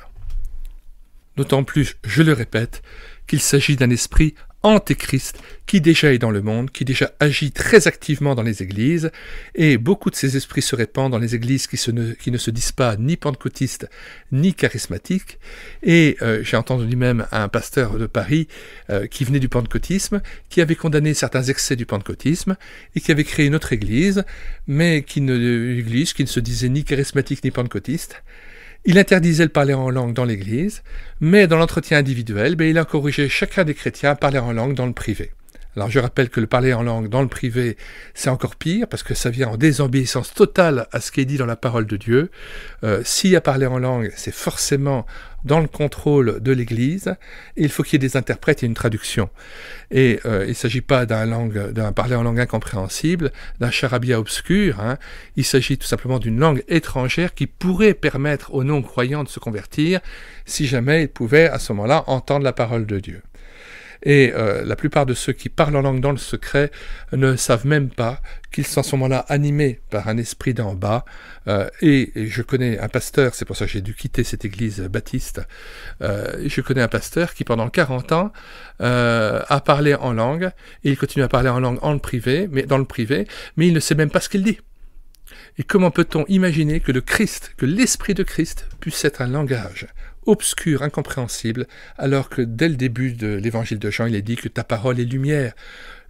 D'autant plus, je le répète, qu'il s'agit d'un esprit antéchrist qui déjà est dans le monde, qui déjà agit très activement dans les églises, et beaucoup de ces esprits se répandent dans les églises qui ne se disent pas ni pentecôtistes ni charismatiques, et j'ai entendu même un pasteur de Paris qui venait du pentecôtisme, qui avait condamné certains excès du pentecôtisme, et qui avait créé une autre église, mais une église qui ne se disait ni charismatique ni pentecôtiste. Il interdisait le parler en langue dans l'église, mais dans l'entretien individuel, il encourageait chacun des chrétiens à parler en langue dans le privé. Alors je rappelle que le parler en langue dans le privé, c'est encore pire, parce que ça vient en désobéissance totale à ce qui est dit dans la parole de Dieu. S'il y a parler en langue, c'est forcément dans le contrôle de l'Église, et il faut qu'il y ait des interprètes et une traduction. Et il ne s'agit pas d'un parler en langue incompréhensible, d'un charabia obscur, il s'agit tout simplement d'une langue étrangère qui pourrait permettre aux non-croyants de se convertir, si jamais ils pouvaient à ce moment-là entendre la parole de Dieu. Et la plupart de ceux qui parlent en langue dans le secret ne savent même pas qu'ils sont à ce moment-là animés par un esprit d'en bas. Et je connais un pasteur, c'est pour ça que j'ai dû quitter cette église baptiste, je connais un pasteur qui pendant 40 ans a parlé en langue, et il continue à parler en langue dans le privé, mais il ne sait même pas ce qu'il dit. Et comment peut-on imaginer que l'esprit de Christ puisse être un langage obscur, incompréhensible, alors que dès le début de l'évangile de Jean, il est dit que ta parole est lumière.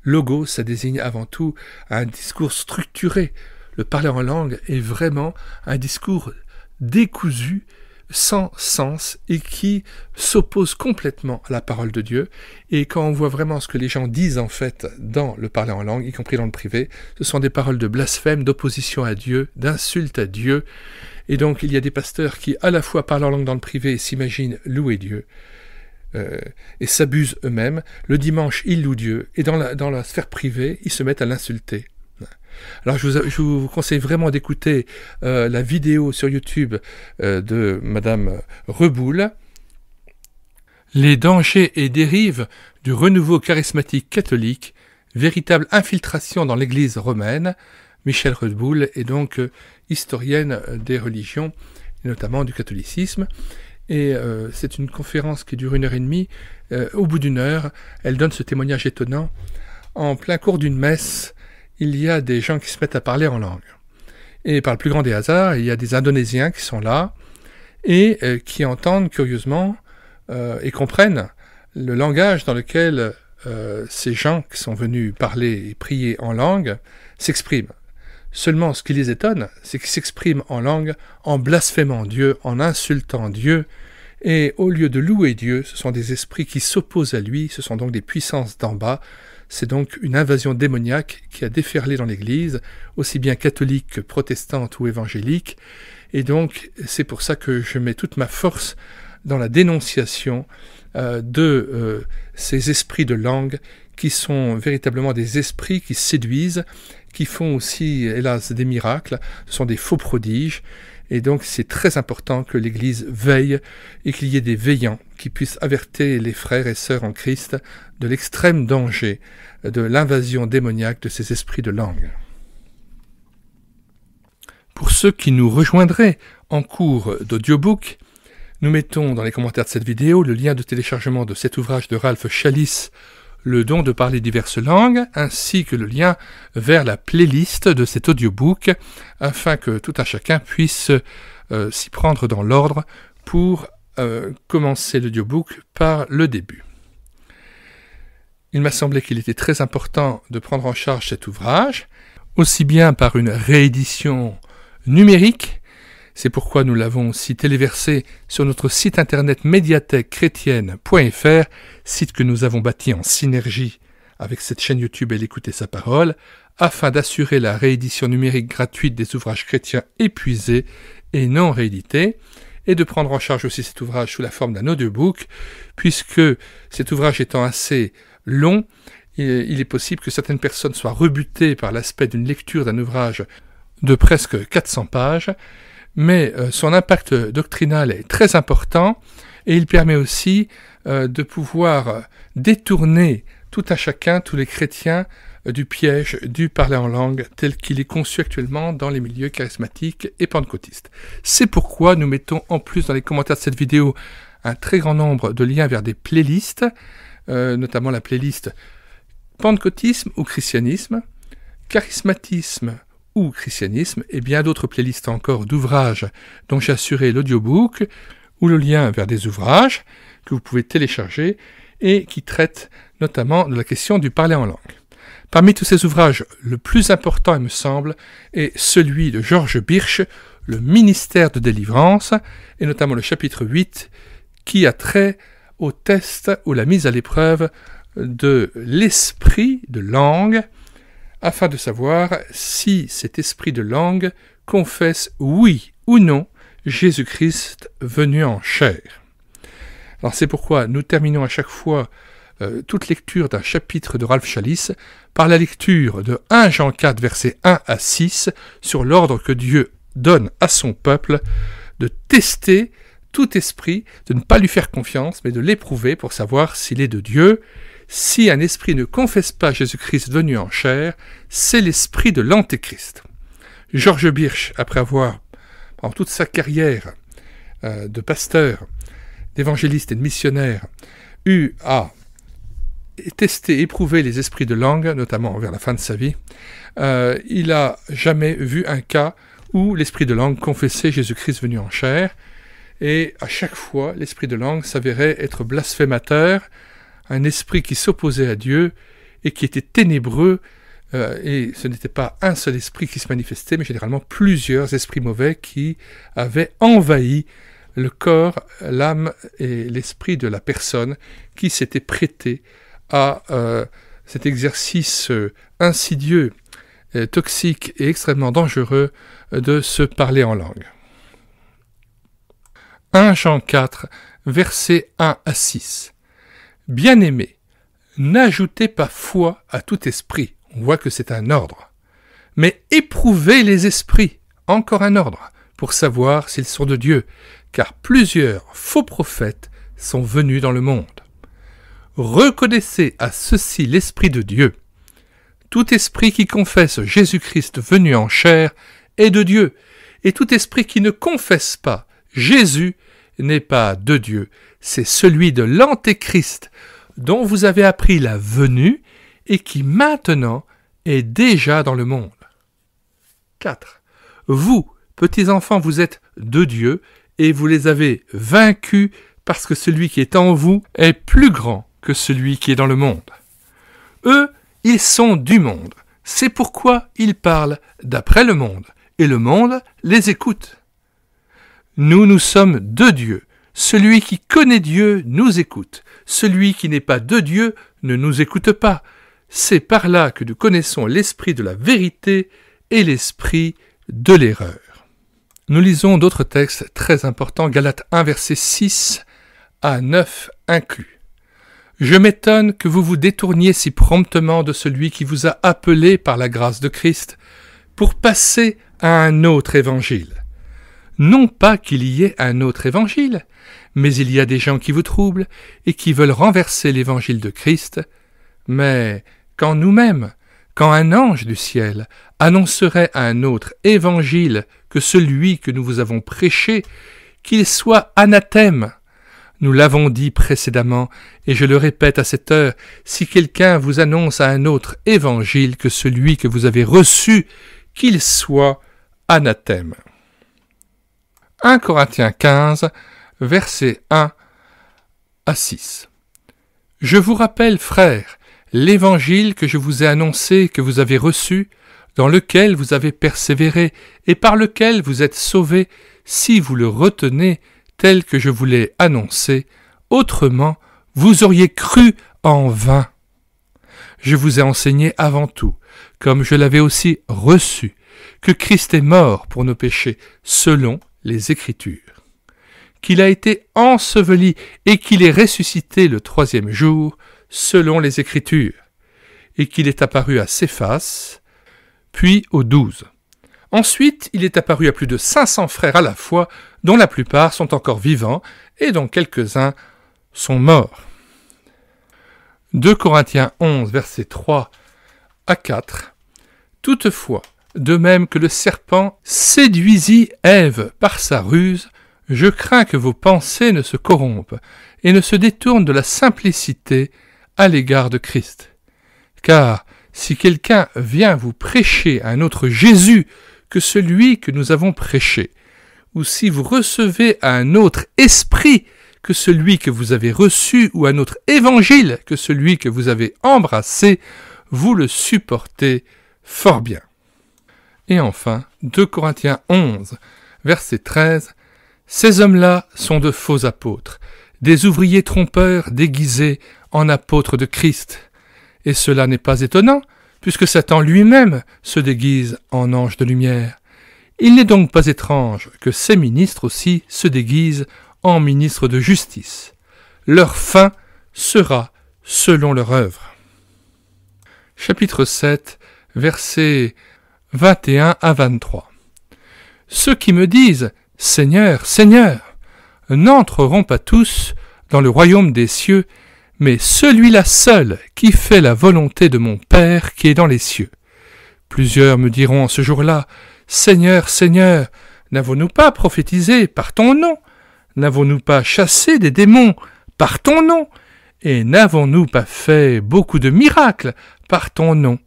Logos, ça désigne avant tout un discours structuré. Le parler en langue est vraiment un discours décousu, sans sens, et qui s'oppose complètement à la parole de Dieu. Et quand on voit vraiment ce que les gens disent en fait dans le parler en langue, y compris dans le privé, ce sont des paroles de blasphème, d'opposition à Dieu, d'insulte à Dieu. Et donc il y a des pasteurs qui à la fois parlent en langue dans le privé et s'imaginent louer Dieu, et s'abusent eux-mêmes. Le dimanche, ils louent Dieu, et dans la sphère privée, ils se mettent à l'insulter. Alors je vous conseille vraiment d'écouter la vidéo sur YouTube de Madame Reboul, Les dangers et dérives du renouveau charismatique catholique, véritable infiltration dans l'Église romaine. Michel Reboul est donc historienne des religions, et notamment du catholicisme. Et c'est une conférence qui dure 1h30. Au bout d'une heure, elle donne ce témoignage étonnant. En plein cours d'une messe, il y a des gens qui se mettent à parler en langue. Et par le plus grand des hasards, il y a des Indonésiens qui sont là et qui entendent curieusement et comprennent le langage dans lequel ces gens qui sont venus parler et prier en langue s'expriment. Seulement, ce qui les étonne, c'est qu'ils s'expriment en langue en blasphémant Dieu, en insultant Dieu, et au lieu de louer Dieu, ce sont des esprits qui s'opposent à lui, ce sont donc des puissances d'en bas. C'est donc une invasion démoniaque qui a déferlé dans l'Église, aussi bien catholique que protestante ou évangélique, et donc c'est pour ça que je mets toute ma force dans la dénonciation de ces esprits de langue qui sont véritablement des esprits qui séduisent, qui font aussi, hélas, des miracles, ce sont des faux prodiges, Et donc c'est très important que l'Église veille et qu'il y ait des veillants qui puissent avertir les frères et sœurs en Christ de l'extrême danger de l'invasion démoniaque de ces esprits de langue. Pour ceux qui nous rejoindraient en cours d'audiobook, nous mettons dans les commentaires de cette vidéo le lien de téléchargement de cet ouvrage de Ralph Challis, Le don de parler diverses langues, ainsi que le lien vers la playlist de cet audiobook, afin que tout un chacun puisse s'y prendre dans l'ordre pour commencer l'audiobook par le début. Il m'a semblé qu'il était très important de prendre en charge cet ouvrage, aussi bien par une réédition numérique. C'est pourquoi nous l'avons aussi téléversé sur notre site internet médiathèquechrétienne.fr, site que nous avons bâti en synergie avec cette chaîne YouTube et l'écouter sa parole, afin d'assurer la réédition numérique gratuite des ouvrages chrétiens épuisés et non réédités, et de prendre en charge aussi cet ouvrage sous la forme d'un audiobook, puisque cet ouvrage étant assez long, il est possible que certaines personnes soient rebutées par l'aspect d'une lecture d'un ouvrage de presque 400 pages, mais son impact doctrinal est très important et il permet aussi de pouvoir détourner tout un chacun, tous les chrétiens, du piège du parler en langue tel qu'il est conçu actuellement dans les milieux charismatiques et pentecôtistes. C'est pourquoi nous mettons en plus dans les commentaires de cette vidéo un très grand nombre de liens vers des playlists, notamment la playlist Pentecôtisme ou Christianisme, Charismatisme ou Christianisme, et bien d'autres playlists encore d'ouvrages dont j'ai assuré l'audiobook, ou le lien vers des ouvrages que vous pouvez télécharger et qui traitent notamment de la question du parler en langue. Parmi tous ces ouvrages, le plus important, il me semble, est celui de George Birch, Le ministère de délivrance, et notamment le chapitre 8, qui a trait au test ou la mise à l'épreuve de l'esprit de langue, afin de savoir si cet esprit de langue confesse oui ou non Jésus-Christ venu en chair. Alors c'est pourquoi nous terminons à chaque fois toute lecture d'un chapitre de Ralph Challis par la lecture de 1 Jean 4, versets 1 à 6, sur l'ordre que Dieu donne à son peuple de tester tout esprit, de ne pas lui faire confiance, mais de l'éprouver pour savoir s'il est de Dieu. Si un esprit ne confesse pas Jésus-Christ venu en chair, c'est l'esprit de l'Antéchrist. George Birch, après avoir, pendant toute sa carrière de pasteur, d'évangéliste et de missionnaire, eu à tester, éprouver les esprits de langue, notamment vers la fin de sa vie, il n'a jamais vu un cas où l'esprit de langue confessait Jésus-Christ venu en chair, et à chaque fois, l'esprit de langue s'avérait être blasphémateur, un esprit qui s'opposait à Dieu et qui était ténébreux, et ce n'était pas un seul esprit qui se manifestait, mais généralement plusieurs esprits mauvais qui avaient envahi le corps, l'âme et l'esprit de la personne qui s'était prêtée à cet exercice insidieux, toxique et extrêmement dangereux de se parler en langue. 1 Jean 4, versets 1 à 6. Bien-aimés, n'ajoutez pas foi à tout esprit, on voit que c'est un ordre, mais éprouvez les esprits, encore un ordre, pour savoir s'ils sont de Dieu, car plusieurs faux prophètes sont venus dans le monde. Reconnaissez à ceci l'Esprit de Dieu. Tout esprit qui confesse Jésus-Christ venu en chair est de Dieu, et tout esprit qui ne confesse pas Jésus n'est pas de Dieu, c'est celui de l'Antéchrist, dont vous avez appris la venue et qui maintenant est déjà dans le monde. 4. Vous, petits enfants, vous êtes de Dieu et vous les avez vaincus parce que celui qui est en vous est plus grand que celui qui est dans le monde. Eux, ils sont du monde. C'est pourquoi ils parlent d'après le monde et le monde les écoute. Nous, nous sommes de Dieu. Celui qui connaît Dieu nous écoute. Celui qui n'est pas de Dieu ne nous écoute pas. C'est par là que nous connaissons l'esprit de la vérité et l'esprit de l'erreur. Nous lisons d'autres textes très importants, Galates 1, versets 6 à 9 inclus. Je m'étonne que vous vous détourniez si promptement de celui qui vous a appelé par la grâce de Christ pour passer à un autre évangile. Non pas qu'il y ait un autre évangile, mais il y a des gens qui vous troublent et qui veulent renverser l'évangile de Christ. Mais quand nous-mêmes, quand un ange du ciel annoncerait un autre évangile que celui que nous vous avons prêché, qu'il soit anathème. Nous l'avons dit précédemment, et je le répète à cette heure, si quelqu'un vous annonce un autre évangile que celui que vous avez reçu, qu'il soit anathème. 1 Corinthiens 15, versets 1 à 6. Je vous rappelle, frères, l'évangile que je vous ai annoncé, que vous avez reçu, dans lequel vous avez persévéré, et par lequel vous êtes sauvés, si vous le retenez tel que je vous l'ai annoncé, autrement vous auriez cru en vain. Je vous ai enseigné avant tout, comme je l'avais aussi reçu, que Christ est mort pour nos péchés, selon les Écritures, qu'il a été enseveli et qu'il est ressuscité le 3e jour, selon les Écritures, et qu'il est apparu à Céphas, puis aux 12. Ensuite, il est apparu à plus de 500 frères à la fois, dont la plupart sont encore vivants et dont quelques-uns sont morts. 2 Corinthiens 11, versets 3 à 4. Toutefois, de même que le serpent séduisit Ève par sa ruse, je crains que vos pensées ne se corrompent et ne se détournent de la simplicité à l'égard de Christ. Car si quelqu'un vient vous prêcher un autre Jésus que celui que nous avons prêché, ou si vous recevez un autre esprit que celui que vous avez reçu, ou un autre évangile que celui que vous avez embrassé, vous le supportez fort bien. Et enfin, 2 Corinthiens 11, verset 13, « Ces hommes-là sont de faux apôtres, des ouvriers trompeurs déguisés en apôtres de Christ. Et cela n'est pas étonnant, puisque Satan lui-même se déguise en ange de lumière. Il n'est donc pas étrange que ces ministres aussi se déguisent en ministres de justice. Leur fin sera selon leur œuvre. » Chapitre 7, versets 21 à 23. « Ceux qui me disent « Seigneur, Seigneur » n'entreront pas tous dans le royaume des cieux, mais celui-là seul qui fait la volonté de mon Père qui est dans les cieux. Plusieurs me diront en ce jour-là, « Seigneur, Seigneur, n'avons-nous pas prophétisé par ton nom? N'avons-nous pas chassé des démons par ton nom? Et n'avons-nous pas fait beaucoup de miracles par ton nom?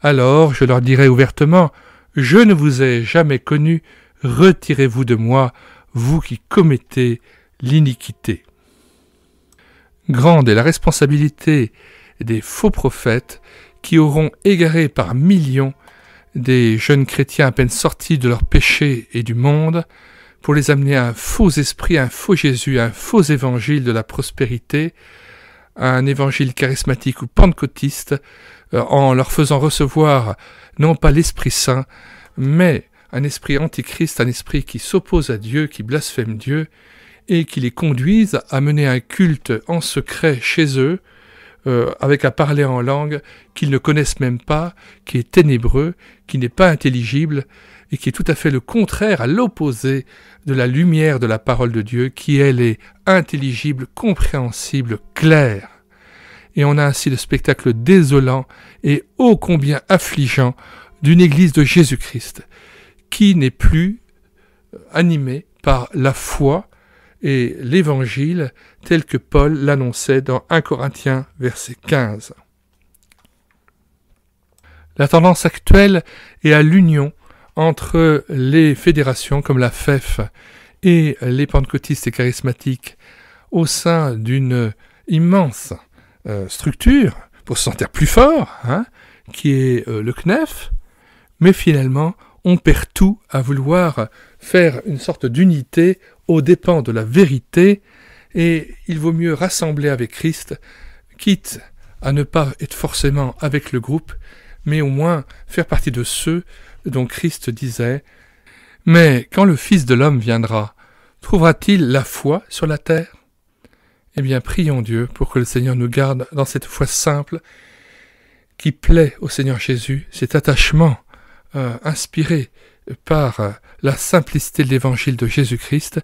Alors je leur dirai ouvertement, « Je ne vous ai jamais connu, retirez-vous de moi, vous qui commettez l'iniquité. » Grande est la responsabilité des faux prophètes qui auront égaré par millions des jeunes chrétiens à peine sortis de leur péché et du monde pour les amener à un faux esprit, à un faux Jésus, à un faux évangile de la prospérité, à un évangile charismatique ou pentecôtiste, en leur faisant recevoir non pas l'Esprit Saint, mais un esprit antichrist, un esprit qui s'oppose à Dieu, qui blasphème Dieu, et qui les conduisent à mener un culte en secret chez eux, avec à parler en langue qu'ils ne connaissent même pas, qui est ténébreux, qui n'est pas intelligible, et qui est tout à fait le contraire, à l'opposé de la lumière de la parole de Dieu, qui elle est intelligible, compréhensible, claire. Et on a ainsi le spectacle désolant et ô combien affligeant d'une Église de Jésus-Christ, qui n'est plus animée par la foi et l'Évangile tel que Paul l'annonçait dans 1 Corinthiens, verset 15. La tendance actuelle est à l'union entre les fédérations comme la FEF et les pentecôtistes et charismatiques au sein d'une immense structure pour se sentir plus fort, qui est le CNEF, mais finalement on perd tout à vouloir faire une sorte d'unité aux dépens de la vérité, et il vaut mieux rassembler avec Christ, quitte à ne pas être forcément avec le groupe, mais au moins faire partie de ceux dont Christ disait « Mais quand le Fils de l'homme viendra, trouvera-t-il la foi sur la terre ?» Eh bien, prions Dieu pour que le Seigneur nous garde dans cette foi simple qui plaît au Seigneur Jésus, cet attachement inspiré par la simplicité de l'évangile de Jésus-Christ,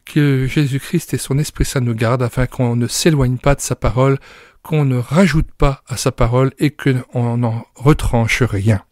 que Jésus-Christ et son Esprit Saint nous gardent afin qu'on ne s'éloigne pas de sa parole, qu'on ne rajoute pas à sa parole et qu'on n'en retranche rien.